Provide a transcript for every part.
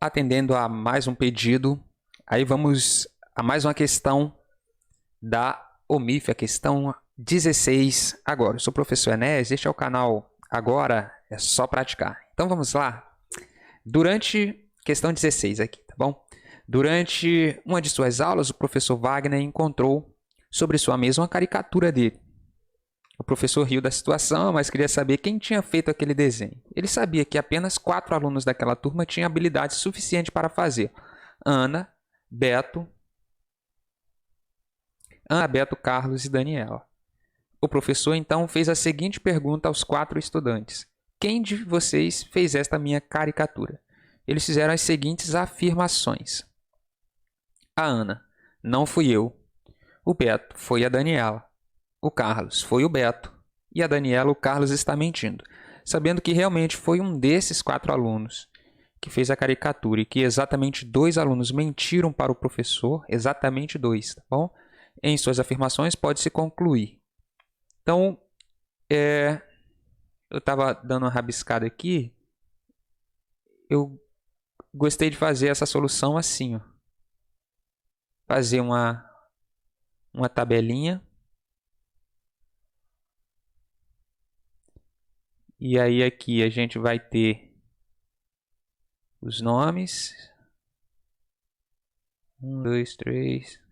atendendo a mais um pedido. Aí vamos a mais uma questão da OMIF, a questão 16 agora. Eu sou o professor Enéas, este é o canal Agora é Só Praticar. Então vamos lá. Questão 16 aqui, tá bom? Durante uma de suas aulas, o professor Wagner encontrou sobre sua mesa uma caricatura dele. O professor riu da situação, mas queria saber quem tinha feito aquele desenho. Ele sabia que apenas 4 alunos daquela turma tinham habilidade suficiente para fazer. Ana, Beto, Carlos e Daniela. O professor então fez a seguinte pergunta aos 4 estudantes: quem de vocês fez esta minha caricatura? Eles fizeram as seguintes afirmações. A Ana: não fui eu. O Beto: foi a Daniela. O Carlos: foi o Beto. E a Daniela: o Carlos está mentindo. Sabendo que realmente foi um desses 4 alunos que fez a caricatura e que exatamente 2 alunos mentiram para o professor, exatamente 2, tá bom? Em suas afirmações pode-se concluir. Então, eu estava dando uma rabiscada aqui, eu gostei de fazer essa solução assim, ó. Fazer uma tabelinha. E aí aqui a gente vai ter os nomes. 1, 2, 3.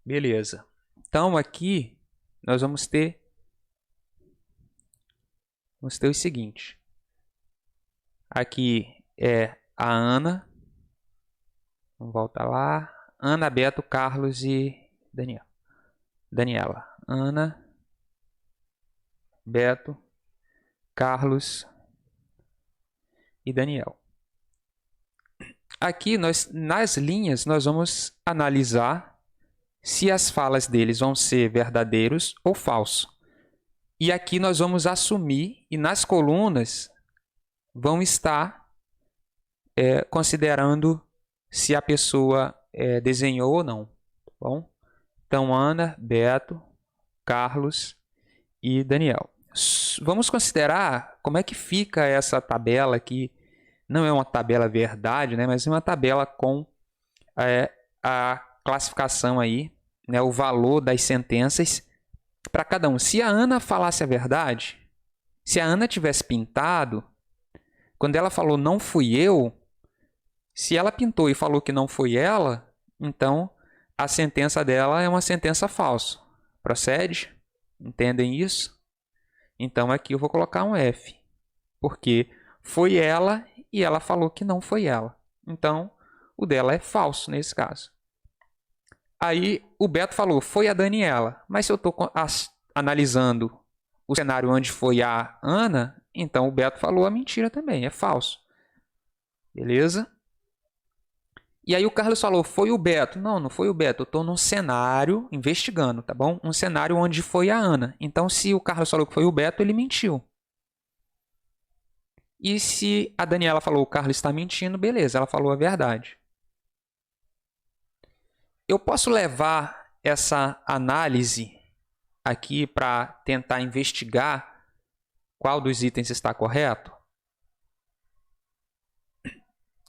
Beleza. Então aqui nós vamos ter o seguinte. Aqui é a Ana. Vamos voltar lá. Ana, Beto, Carlos e Daniela. Ana, Beto, Carlos e Daniel. Aqui nas linhas nós vamos analisar se as falas deles vão ser verdadeiros ou falsos. E aqui nós vamos assumir, e nas colunas vão estar considerando se a pessoa desenhou ou não. Tá bom? Então, Ana, Beto, Carlos e Daniel. Vamos considerar como é que fica essa tabela aqui. Não é uma tabela verdade, né? Mas é uma tabela com a classificação aí, né? O valor das sentenças para cada um. Se a Ana falasse a verdade, se a Ana tivesse pintado, quando ela falou não fui eu, se ela pintou e falou que não foi ela, então a sentença dela é uma sentença falsa. Procede? Entendem isso? Então aqui eu vou colocar um F, porque foi ela e ela falou que não foi ela. Então o dela é falso nesse caso. Aí o Beto falou, foi a Daniela. Mas se eu estou analisando o cenário onde foi a Ana, então o Beto falou a mentira também, é falso. Beleza? E aí o Carlos falou, foi o Beto. Não, não foi o Beto, eu estou num cenário investigando, tá bom? Um cenário onde foi a Ana. Então se o Carlos falou que foi o Beto, ele mentiu. E se a Daniela falou o Carlos está mentindo, beleza, ela falou a verdade. Eu posso levar essa análise aqui para tentar investigar qual dos itens está correto?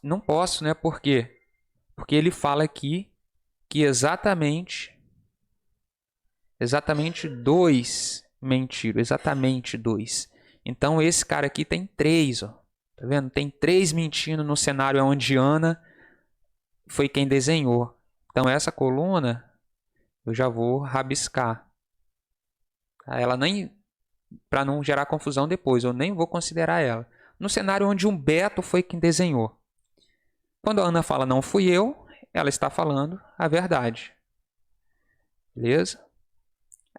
Não posso, né? Por quê? Porque ele fala aqui que exatamente 2 mentiram, exatamente 2. Então esse cara aqui tem 3, ó. Tá vendo? Tem 3 mentindo no cenário onde Ana foi quem desenhou. Então essa coluna eu já vou rabiscar. Ela nem, para não gerar confusão depois, eu nem vou considerar ela. No cenário onde um Beto foi quem desenhou. Quando a Ana fala não fui eu, ela está falando a verdade. Beleza?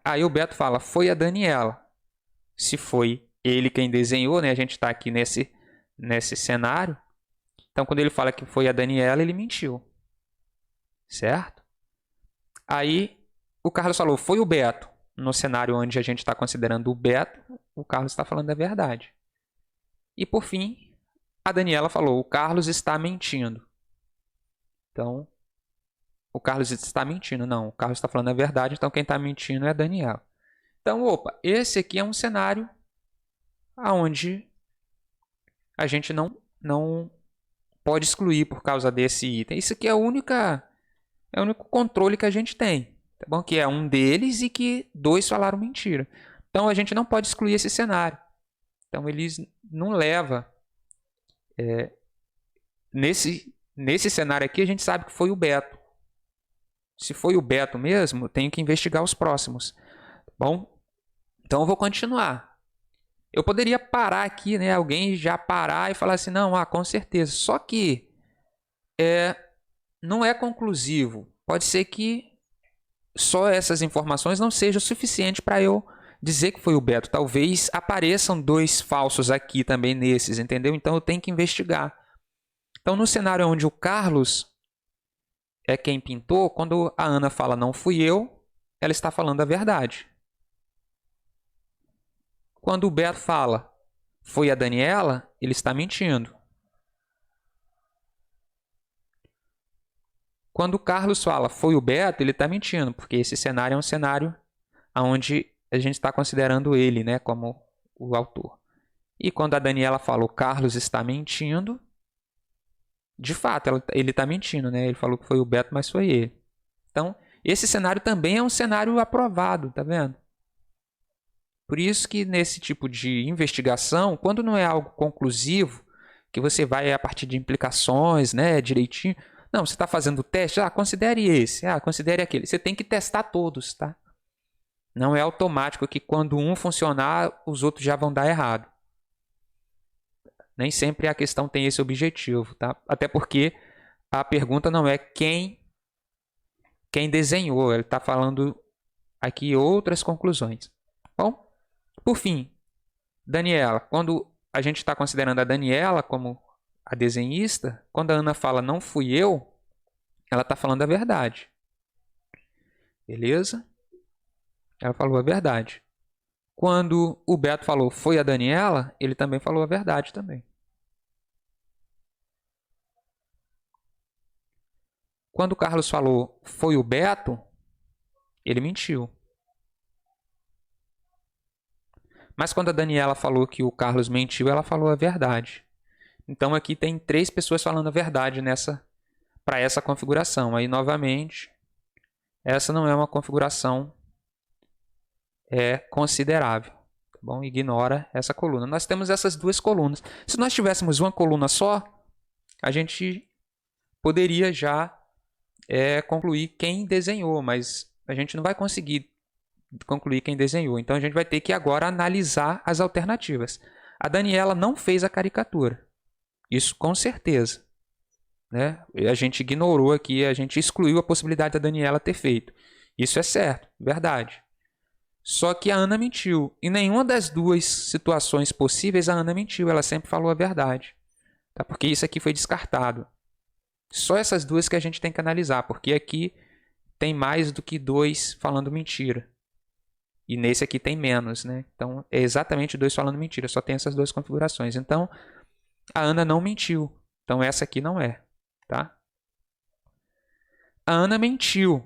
Aí o Beto fala foi a Daniela. Se foi ele quem desenhou, né? A gente está aqui nesse cenário. Então quando ele fala que foi a Daniela, ele mentiu. Certo? Aí o Carlos falou, foi o Beto. No cenário onde a gente está considerando o Beto, o Carlos está falando a verdade. E por fim, a Daniela falou, o Carlos está mentindo. Então, o Carlos está mentindo. Não, o Carlos está falando a verdade, então quem está mentindo é a Daniela. Então, opa, esse aqui é um cenário onde a gente não pode excluir por causa desse item. Isso aqui é o único controle que a gente tem, tá bom? Que é um deles e que dois falaram mentira. Então, a gente não pode excluir esse cenário. Então, eles não levam... Nesse cenário aqui, a gente sabe que foi o Beto. Se foi o Beto mesmo, eu tenho que investigar os próximos. Tá bom? Então, eu vou continuar. Eu poderia parar aqui, né? Alguém já parar e falar assim, não, com certeza. Só que não é conclusivo. Pode ser que só essas informações não sejam suficientes para eu dizer que foi o Beto. Talvez apareçam dois falsos aqui também nesses, entendeu? Então eu tenho que investigar. Então no cenário onde o Carlos é quem pintou, quando a Ana fala não fui eu, ela está falando a verdade. Quando o Beto fala foi a Daniela, ele está mentindo. Quando o Carlos fala foi o Beto, ele está mentindo, porque esse cenário é um cenário onde a gente está considerando ele, né, como o autor. E quando a Daniela fala o Carlos está mentindo, de fato, ele está mentindo, né? Ele falou que foi o Beto, mas foi ele. Então, esse cenário também é um cenário aprovado, tá vendo? Por isso que nesse tipo de investigação, quando não é algo conclusivo, que você vai a partir de implicações, né, direitinho. Não, você está fazendo o teste, considere esse, considere aquele. Você tem que testar todos, tá? Não é automático que quando um funcionar, os outros já vão dar errado. Nem sempre a questão tem esse objetivo, tá? Até porque a pergunta não é quem desenhou, ele está falando aqui outras conclusões. Bom, por fim, Daniela. Quando a gente está considerando a Daniela como a desenhista, quando a Ana fala não fui eu, ela está falando a verdade. Beleza? Ela falou a verdade. Quando o Beto falou foi a Daniela, ele também falou a verdade também. Quando o Carlos falou foi o Beto, ele mentiu. Mas quando a Daniela falou que o Carlos mentiu, ela falou a verdade. Então aqui tem 3 pessoas falando a verdade para essa configuração. Aí novamente, essa não é uma configuração considerável. Tá bom? Ignora essa coluna. Nós temos essas 2 colunas. Se nós tivéssemos uma coluna só, a gente poderia já concluir quem desenhou, mas a gente não vai conseguir concluir quem desenhou. Então a gente vai ter que agora analisar as alternativas. A Daniela não fez a caricatura. Isso com certeza. Né? A gente ignorou aqui, a gente excluiu a possibilidade da Daniela ter feito. Isso é certo, verdade. Só que a Ana mentiu. Em nenhuma das 2 situações possíveis a Ana mentiu. Ela sempre falou a verdade. Tá? Porque isso aqui foi descartado. Só essas 2 que a gente tem que analisar. Porque aqui tem mais do que 2 falando mentira. E nesse aqui tem menos. Né? Então é exatamente 2 falando mentira. Só tem essas 2 configurações. Então a Ana não mentiu. Então essa aqui não é. Tá? A Ana mentiu.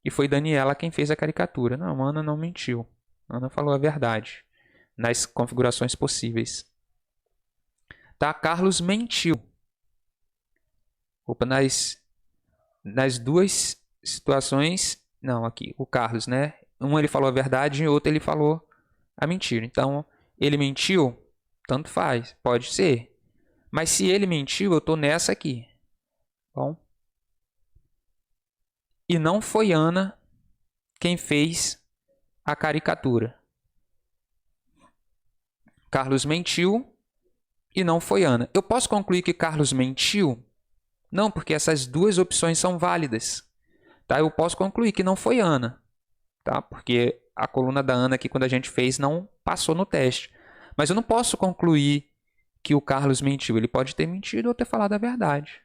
E foi Daniela quem fez a caricatura. Não, a Ana não mentiu. A Ana falou a verdade. Nas configurações possíveis. Tá? Carlos mentiu. Opa, nas 2 situações... Não, aqui, o Carlos, né? Um ele falou a verdade e outro ele falou a mentira. Então, ele mentiu? Tanto faz, pode ser. Mas se ele mentiu, eu estou nessa aqui. Bom? E não foi Ana quem fez a caricatura. Carlos mentiu e não foi Ana. Eu posso concluir que Carlos mentiu? Não, porque essas 2 opções são válidas. Tá? Eu posso concluir que não foi Ana. Tá? Porque a coluna da Ana aqui, quando a gente fez, não passou no teste. Mas eu não posso concluir que o Carlos mentiu. Ele pode ter mentido ou ter falado a verdade.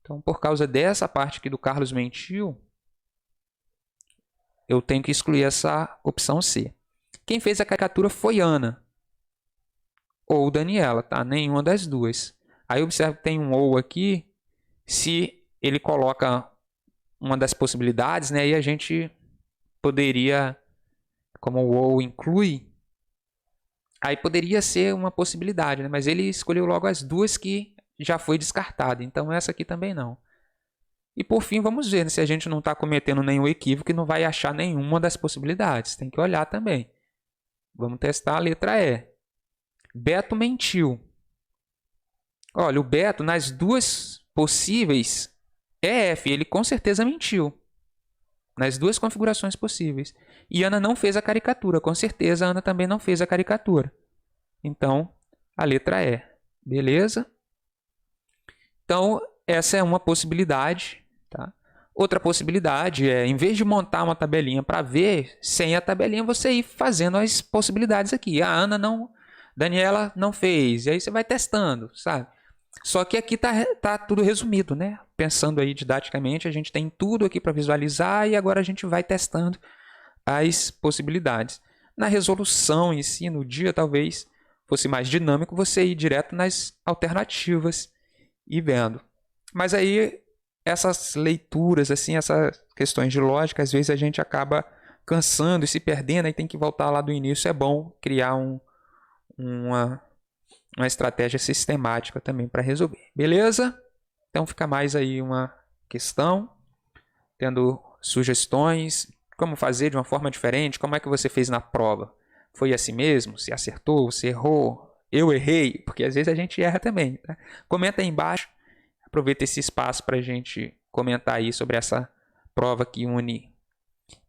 Então, por causa dessa parte aqui do Carlos mentiu, eu tenho que excluir essa opção C. Quem fez a caricatura foi Ana. Ou Daniela, tá? Nenhuma das 2. Aí observe que tem um ou aqui. Se ele coloca uma das possibilidades, né? E a gente poderia, como o ou inclui, aí poderia ser uma possibilidade, né? Mas ele escolheu logo as duas que já foi descartada. Então essa aqui também não. E por fim, vamos ver, né, se a gente não está cometendo nenhum equívoco e não vai achar nenhuma das possibilidades. Tem que olhar também. Vamos testar a letra E. Beto mentiu. Olha, o Beto, nas duas possíveis, é F. Ele com certeza mentiu. Nas duas configurações possíveis. E Ana não fez a caricatura. Com certeza, a Ana também não fez a caricatura. Então, a letra E. Beleza? Então, essa é uma possibilidade. Tá? Outra possibilidade é, em vez de montar uma tabelinha para ver, sem a tabelinha você ir fazendo as possibilidades aqui. A Ana não, Daniela não fez. E aí você vai testando, sabe? Só que aqui tá tudo resumido, né? Pensando aí didaticamente, a gente tem tudo aqui para visualizar e agora a gente vai testando as possibilidades. Na resolução em si, no dia, talvez fosse mais dinâmico você ir direto nas alternativas e vendo. Mas aí essas leituras, assim, essas questões de lógica, às vezes a gente acaba cansando e se perdendo e tem que voltar lá do início. É bom criar uma estratégia sistemática também para resolver. Beleza? Então fica mais aí uma questão, tendo sugestões, como fazer de uma forma diferente, como é que você fez na prova. Foi assim mesmo? Se acertou? Se errou? Eu errei? Porque às vezes a gente erra também. Tá? Comenta aí embaixo. Aproveita esse espaço para a gente comentar aí sobre essa prova que une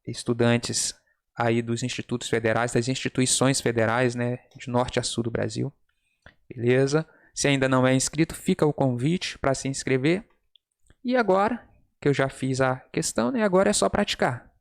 estudantes aí dos institutos federais, das instituições federais, né, de norte a sul do Brasil. Beleza? Se ainda não é inscrito, fica o convite para se inscrever. E agora, que eu já fiz a questão, né, agora é só praticar.